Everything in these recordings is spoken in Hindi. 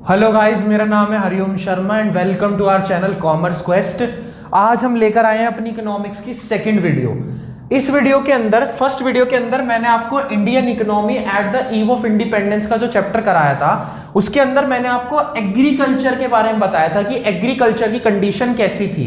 हेलो गाइस, मेरा नाम है Hariom Sharma and welcome to our channel commerce quest. आज हम लेकर आए हैं अपनी इकोनॉमिक्स की सेकंड वीडियो। इस वीडियो के अंदर, फर्स्ट वीडियो के अंदर मैंने आपको Indian economy at the eve of independence का जो चैप्टर कराया था, उसके अंदर मैंने आपको एग्रीकल्चर के बारे में बताया था कि एग्रीकल्चर की कंडीशन कैसी थी।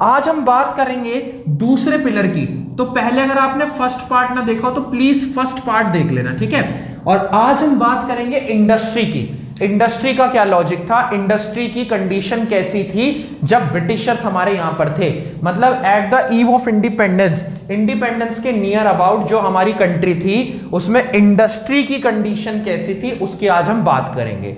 आज हम बात करेंगे दूसरे पिलर की। तो पहले अगर आपने फर्स्ट पार्ट ना देखा हो तो प्लीज फर्स्ट पार्ट देख लेना, ठीक है। और आज हम बात करेंगे इंडस्ट्री की। इंडस्ट्री का क्या लॉजिक था, इंडस्ट्री की कंडीशन कैसी थी जब ब्रिटिशर्स हमारे यहां पर थे, मतलब at the eve of independence, independence के नियर अबाउट जो हमारी कंट्री थी उसमें इंडस्ट्री की कंडीशन कैसी थी, उसकी आज हम बात करेंगे।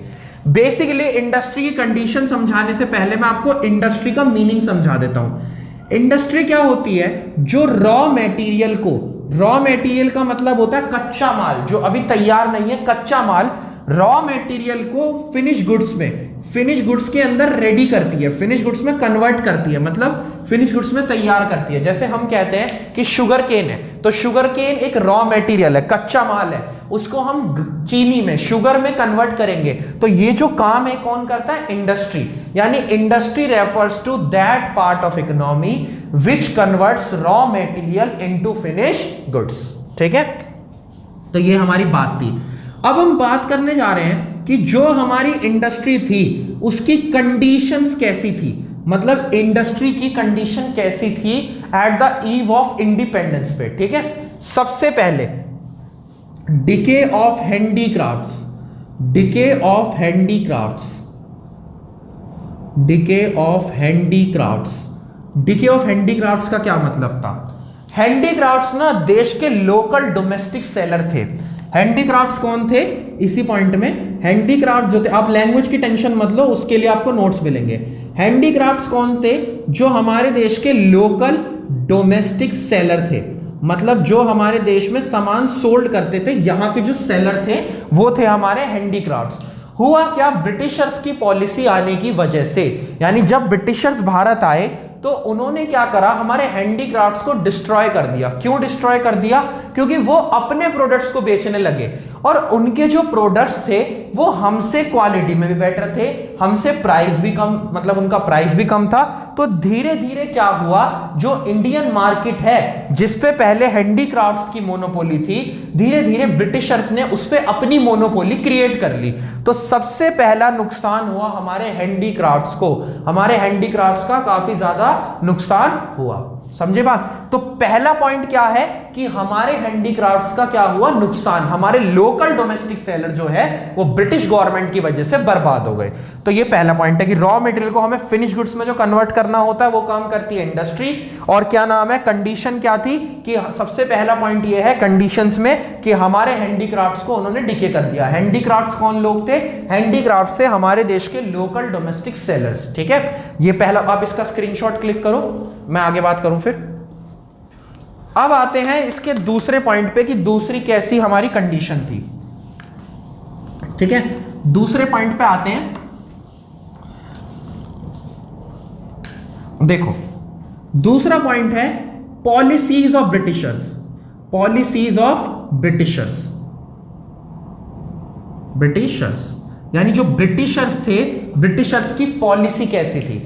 बेसिकली इंडस्ट्री की कंडीशन समझाने से पहले मैं आपको इंडस्ट्री का मीनिंग समझा देता हूं। इंडस्ट्री क्या होती है, जो रॉ मटेरियल को, रॉ मटेरियल का मतलब होता है कच्चा माल जो अभी तैयार नहीं है, कच्चा माल रॉ मटेरियल को फिनिश गुड्स में, फिनिश गुड्स के अंदर रेडी करती है, फिनिश गुड्स में कन्वर्ट करती है, मतलब फिनिश गुड्स में तैयार करती है। जैसे हम कहते हैं कि शुगर केन है, तो शुगर केन एक रॉ मटेरियल है, कच्चा माल है, उसको हम चीनी में, शुगर में कन्वर्ट करेंगे। तो ये जो काम है कौन करता है, इंडस्ट्री। यानी industry refers to that part of economy which converts raw material into finish goods, ठीक है। तो ये हमारी बात थी। अब हम बात करने जा रहे हैं कि जो हमारी इंडस्ट्री थी उसकी कंडीशंस कैसी थी, मतलब इंडस्ट्री की कंडीशन कैसी थी at the eve of independence पे, ठीक है। सबसे पहले decay of handicrafts, decay of handicrafts, decay of handicrafts. Decay of handicrafts का क्या मतलब था, हैंडीक्राफ्ट्स ना देश के लोकल डोमेस्टिक सेलर थे। हैंडीक्राफ्ट्स कौन थे, इसी पॉइंट में हैंडीक्राफ्ट जो थे, आप लैंग्वेज की टेंशन मत लो, उसके लिए आपको नोट्स मिलेंगे। हैंडीक्राफ्ट्स कौन थे, जो हमारे देश के लोकल डोमेस्टिक सेलर थे, मतलब जो हमारे देश में सामान सोल्ड करते थे, यहां के जो सेलर थे वो थे हमारे हैंडीक्राफ्ट्स। हुआ क्या, ब्रिटिशर्स की पॉलिसी आने की वजह से, यानी जब ब्रिटिशर्स भारत आए तो उन्होंने क्या करा, हमारे हैंडीक्राफ्ट्स को डिस्ट्रॉय कर दिया। क्यों डिस्ट्रॉय कर दिया, क्योंकि वो अपने प्रोडक्ट्स को बेचने लगे और उनके जो प्रोडक्ट्स थे वो हमसे क्वालिटी में भी बेटर थे, हमसे प्राइस भी कम, मतलब उनका प्राइस भी कम था। तो धीरे धीरे क्या हुआ, जो इंडियन मार्केट है जिसपे पहले हैंडीक्राफ्ट्स की मोनोपोली थी, धीरे धीरे ब्रिटिशर्स ने उस पे अपनी मोनोपोली क्रिएट कर ली। तो सबसे पहला नुकसान हुआ हमारे हैंडीक्राफ्ट्स को, हमारे हैंडीक्राफ्ट्स का काफी ज्यादा नुकसान हुआ, समझे बात। तो पहला पॉइंट क्या है कि हमारे हैंडीक्राफ्ट्स का क्या हुआ, नुकसान, हमारे लोकल डोमेस्टिक सेलर जो है वो ब्रिटिश गवर्नमेंट की वजह से बर्बाद हो गए। तो ये पहला पॉइंट है कि रॉ मटेरियल को हमें फिनिश गुड्स में जो कन्वर्ट करना होता है वो काम करती है इंडस्ट्री। और क्या नाम है, कंडीशन क्या थी कि सबसे पहला पॉइंट ये है कंडीशंस में कि हमारे हैंडीक्राफ्ट्स को उन्होंने डिके कर दिया। हैंडीक्राफ्ट्स कौन लोग थे, हैंडीक्राफ्ट्स से हमारे देश के लोकल डोमेस्टिक सेलर्स, ठीक है। ये पहला, आप इसका स्क्रीनशॉट क्लिक करो, मैं आगे बात करूं फिर। अब आते हैं इसके दूसरे पॉइंट पे कि दूसरी कैसी हमारी कंडीशन थी, ठीक है। दूसरे पॉइंट पे आते हैं, देखो दूसरा पॉइंट है policies of Britishers, policies of Britishers, Britishers यानी जो ब्रिटिशर्स थे, ब्रिटिशर्स की पॉलिसी कैसी थी।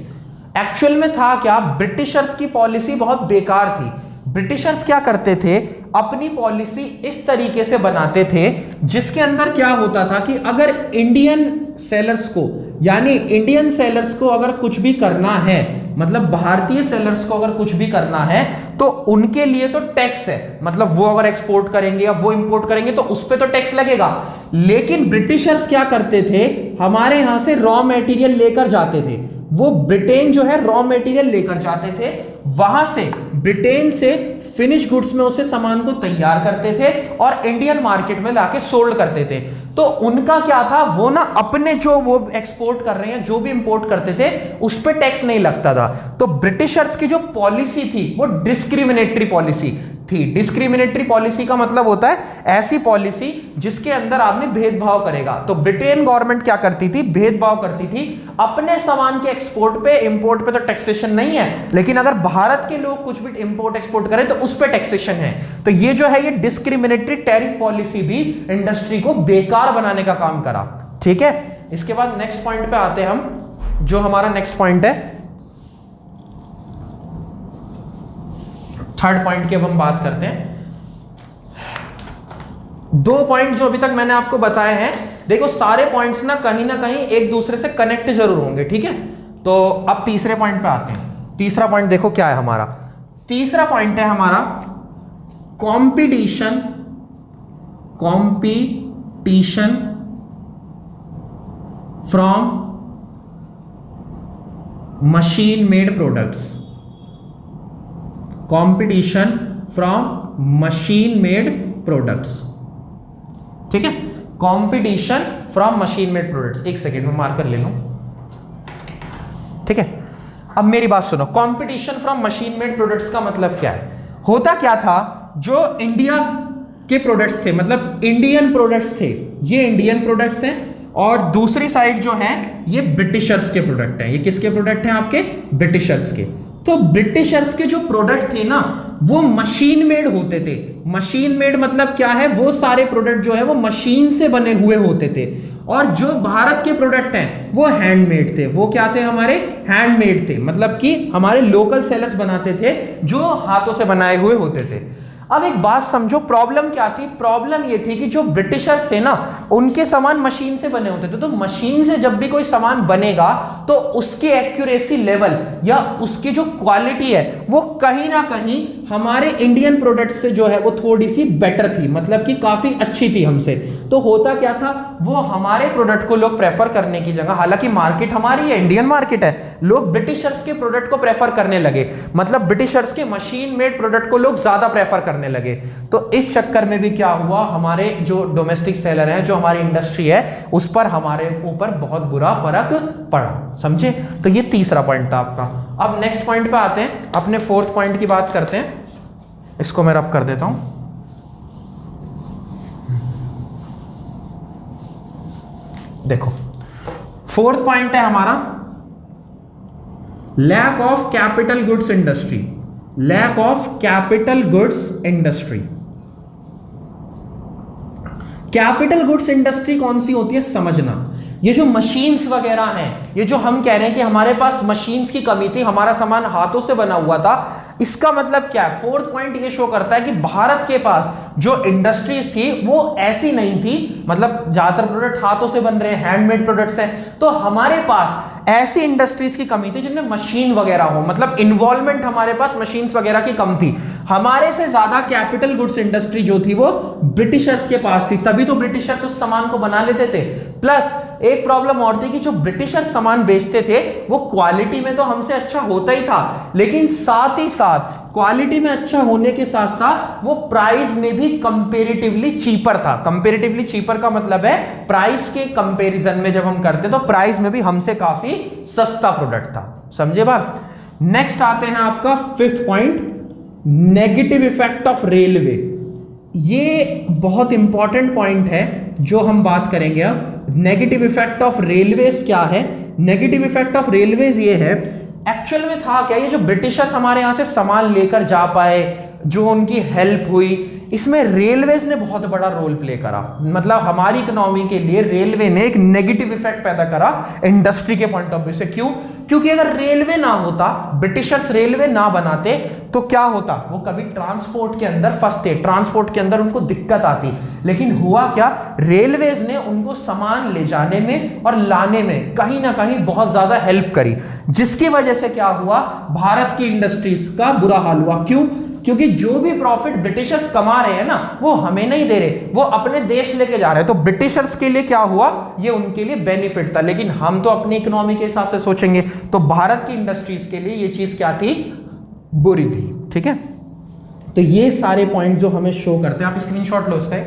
एक्चुअल में था क्या, ब्रिटिशर्स की पॉलिसी बहुत बेकार थी। ब्रिटिशर्स क्या करते थे, अपनी पॉलिसी इस तरीके से बनाते थे जिसके अंदर क्या होता था कि अगर इंडियन सेलर्स को, यानी इंडियन सेलर्स को अगर कुछ भी करना है, मतलब भारतीय सेलर्स को अगर कुछ भी करना है तो उनके लिए तो टैक्स है, मतलब वो अगर एक्सपोर्ट करेंगे या वो इंपोर्ट करेंगे तो उस पे तो टैक्स लगेगा। लेकिन ब्रिटिशर्स क्या करते थे, हमारे यहां से रॉ मटेरियल लेकर जाते थे, वो ब्रिटेन जो है रॉ मटेरियल लेकर जाते थे, वहां से ब्रिटेन से फिनिश गुड्स में उसे सामान को तैयार करते थे और इंडियन मार्केट में लाके सोल्ड करते थे। तो उनका क्या था, वो ना अपने जो वो एक्सपोर्ट कर रहे हैं, जो भी इंपोर्ट करते थे उस पर टैक्स नहीं लगता था। तो ब्रिटिशर्स की जो पॉलिसी थी वो डिस्क्रिमिनेटरी पॉलिसी थी। डिस्क्रिमिनेटरी पॉलिसी का मतलब होता है ऐसी पॉलिसी जिसके अंदर आदमी भेदभाव करेगा। तो ब्रिटेन गवर्नमेंट क्या करती थी, भेदभाव करती थी। अपने सामान के एक्सपोर्ट पे, इंपोर्ट पे तो टैक्सेशन नहीं है, लेकिन अगर भारत के लोग कुछ भी इंपोर्ट एक्सपोर्ट करें तो उस पे टैक्सेशन है। तो ये जो है ये डिस्क्रिमिनेटरी टैरिफ पॉलिसी भी इंडस्ट्री को बेकार बनाने का काम करा। ठीक है, इसके बाद नेक्स्ट पॉइंट पे आते हैं हम, जो हमारा नेक्स्ट पॉइंट है, थर्ड पॉइंट की अब हम बात करते हैं। 2 पॉइंट जो अभी तक मैंने आपको बताए हैं, देखो सारे पॉइंट्स ना कहीं एक दूसरे से कनेक्ट जरूर होंगे, ठीक है। तो अब तीसरे पॉइंट पे आते हैं। तीसरा पॉइंट देखो क्या है हमारा, तीसरा पॉइंट है हमारा competition from machine made products. Competition from machine made products, ठीक है। Competition from machine made products, एक सेकेंड में मार्कर ले लूं, ठीक है। अब मेरी बात सुनो, competition from machine made products का मतलब क्या है? होता क्या था, जो इंडिया के प्रोडक्ट्स थे, मतलब इंडियन प्रोडक्ट्स थे, ये इंडियन प्रोडक्ट्स हैं, और दूसरी साइड जो है ये ब्रिटिशर्स के प्रोडक्ट हैं। ये किसके प्रोडक्ट हैं? आपके ब्रिटिशर्स के। तो ब्रिटिशर्स के जो प्रोडक्ट थे ना, वो मशीन मेड होते थे। मशीन मेड मतलब क्या है? वो सारे प्रोडक्ट जो है वो मशीन से बने हुए होते थे, और जो भारत के प्रोडक्ट हैं वो हैंडमेड थे। वो क्या थे? हमारे हैंडमेड थे, मतलब कि हमारे लोकल सेलर्स बनाते थे, जो हाथों से बनाए हुए होते थे। अब एक बात समझो, प्रॉब्लम क्या थी? प्रॉब्लम ये थी कि जो ब्रिटिशर्स थे ना, उनके सामान मशीन से बने होते थे। तो मशीन से जब भी कोई सामान बनेगा तो उसकी एक्यूरेसी लेवल या उसकी जो क्वालिटी है वो कहीं ना कहीं हमारे इंडियन प्रोडक्ट से जो है वो थोड़ी सी बेटर थी, मतलब कि काफी अच्छी थी हमसे। तो होता क्या था, वो हमारे प्रोडक्ट को लोग प्रेफर करने की जगह, हालांकि मार्केट हमारी है, इंडियन मार्केट है, लोग ब्रिटिशर्स के प्रोडक्ट को प्रेफर करने लगे। मतलब ब्रिटिशर्स के मशीन मेड प्रोडक्ट को लोग ज्यादा प्रेफर करने लगे। तो इस चक्कर में भी क्या हुआ, हमारे जो डोमेस्टिक सेलर है, जो हमारी इंडस्ट्री है, उस पर हमारे ऊपर बहुत बुरा फर्क पड़ा। समझे? तो ये तीसरा पॉइंट था आपका। अब नेक्स्ट पॉइंट पे आते हैं, अपने फोर्थ पॉइंट की बात करते हैं। इसको मैं रब कर देता हूं। देखो फोर्थ पॉइंट है हमारा lack of capital goods industry. Lack of capital goods industry. Capital goods industry कौन सी होती है समझना। ये जो मशीन्स वगैरह हैं, ये जो हम कह रहे हैं कि हमारे पास मशीन्स की कमी थी, हमारा सामान हाथों से बना हुआ था, इसका मतलब क्या है? फोर्थ पॉइंट ये शो करता है कि भारत के पास जो इंडस्ट्रीज थी वो ऐसी नहीं थी, मतलब ज्यादातर प्रोडक्ट हाथों से बन रहे हैं, हैंडमेड प्रोडक्ट्स हैं, तो हमारे पास ऐसी इंडस्ट्रीज की कमी थी जिनमें मशीन वगैरह हो, मतलब इन्वॉल्वमेंट हमारे पास मशीन्स वगैरह की कम थी। हमारे से ज्यादा कैपिटल गुड्स इंडस्ट्री जो थी वो ब्रिटिशर्स के पास थी, तभी तो ब्रिटिशर्स उस सामान को बना लेते थे। प्लस एक प्रॉब्लम और थी कि जो ब्रिटिशर्स सामान बेचते थे वो क्वालिटी में तो हमसे अच्छा होता ही था, लेकिन साथ ही साथ क्वालिटी में अच्छा होने के साथ साथ वो प्राइस में भी कंपैरेटिवली चीपर था। कंपैरेटिवली चीपर का मतलब है प्राइस के कंपैरिजन में जब हम करते तो प्राइस में भी हमसे काफी सस्ता प्रोडक्ट था। समझे बात? नेक्स्ट आते हैं आपका fifth point, negative effect of railway. ये बहुत इंपॉर्टेंट पॉइंट है जो हम बात करेंगे अब। नेगेटिव इफेक्ट ऑफ रेलवेज क्या है? नेगेटिव इफेक्ट ऑफ रेलवेज ये है, एक्चुअल में था क्या, ये जो ब्रिटिशर्स हमारे यहां से सामान लेकर जा पाए, जो उनकी हेल्प हुई, इसमें रेलवेज ने बहुत बड़ा रोल प्ले करा। मतलब हमारी इकोनॉमी के लिए रेलवे ने एक नेगेटिव इफेक्ट पैदा करा इंडस्ट्री के पॉइंट ऑफ व्यू से। क्यों? क्योंकि अगर रेलवे ना होता, ब्रिटिशर्स रेलवे ना बनाते तो क्या होता, वो कभी ट्रांसपोर्ट के अंदर फंसते, ट्रांसपोर्ट के अंदर उनको दिक्कत आती। लेकिन हुआ क्या, रेलवेज ने उनको सामान ले जाने में और लाने में कहीं ना कहीं बहुत ज्यादा हेल्प करी, जिसकी वजह से क्या हुआ, भारत की इंडस्ट्रीज का बुरा हाल हुआ। क्यों? क्योंकि जो भी प्रॉफिट ब्रिटिशर्स कमा रहे हैं ना, वो हमें नहीं दे रहे, वो अपने देश लेके जा रहे हैं। तो ब्रिटिशर्स के लिए क्या हुआ, ये उनके लिए बेनिफिट था। लेकिन हम तो अपनी इकोनॉमी के हिसाब से सोचेंगे, तो भारत की इंडस्ट्रीज के लिए ये चीज क्या थी, बुरी थी। ठीक है, तो ये सारे पॉइंट जो हमें शो करते हैं, आप स्क्रीनशॉट लो इसका।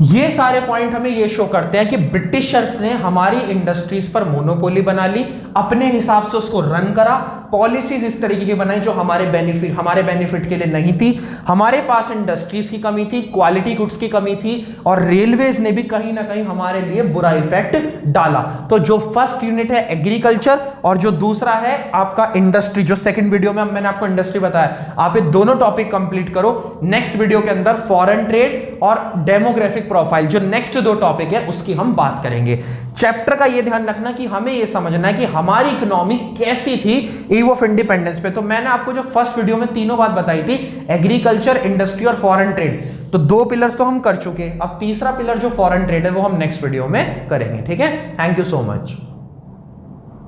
ये सारे पॉइंट हमें ये शो करते हैं कि ब्रिटिशर्स ने हमारी इंडस्ट्रीज पर मोनोपोली बना ली, अपने हिसाब से उसको रन करा, पॉलिसीज इस तरीके की बनाई जो हमारे बेनिफिट के लिए नहीं थी। हमारे पास इंडस्ट्रीज की कमी थी, क्वालिटी गुड्स की कमी थी, और रेलवेज ने भी कहीं ना कहीं हमारे लिए बुरा इफेक्ट डाला। तो जो फर्स्ट यूनिट है एग्रीकल्चर और जो दूसरा है आपका इंडस्ट्री, जो सेकंड वीडियो में मैंने आपको इंडस्ट्री बताया, आप ये दोनों टॉपिक कंप्लीट करो। नेक्स्ट वीडियो के अंदर फॉरेन ट्रेड और डेमोग्राफिक प्रोफाइल, जो नेक्स्ट दो टॉपिक है उसकी हम बात करेंगे। चैप्टर का ये ध्यान रखना कि हमें ये समझना है कि हमारी इकोनॉमी कैसी थी ईव ऑफ इंडिपेंडेंस पे। तो मैंने आपको जो फर्स्ट वीडियो में तीनों बात बताई थी, एग्रीकल्चर, इंडस्ट्री और फॉरेन ट्रेड, तो दो पिलर्स तो हम कर चुके। अब तीसरा पिलर जो फॉरेन ट्रेड है वो हम नेक्स्ट वीडियो में करेंगे। ठीक है, थैंक यू सो मच।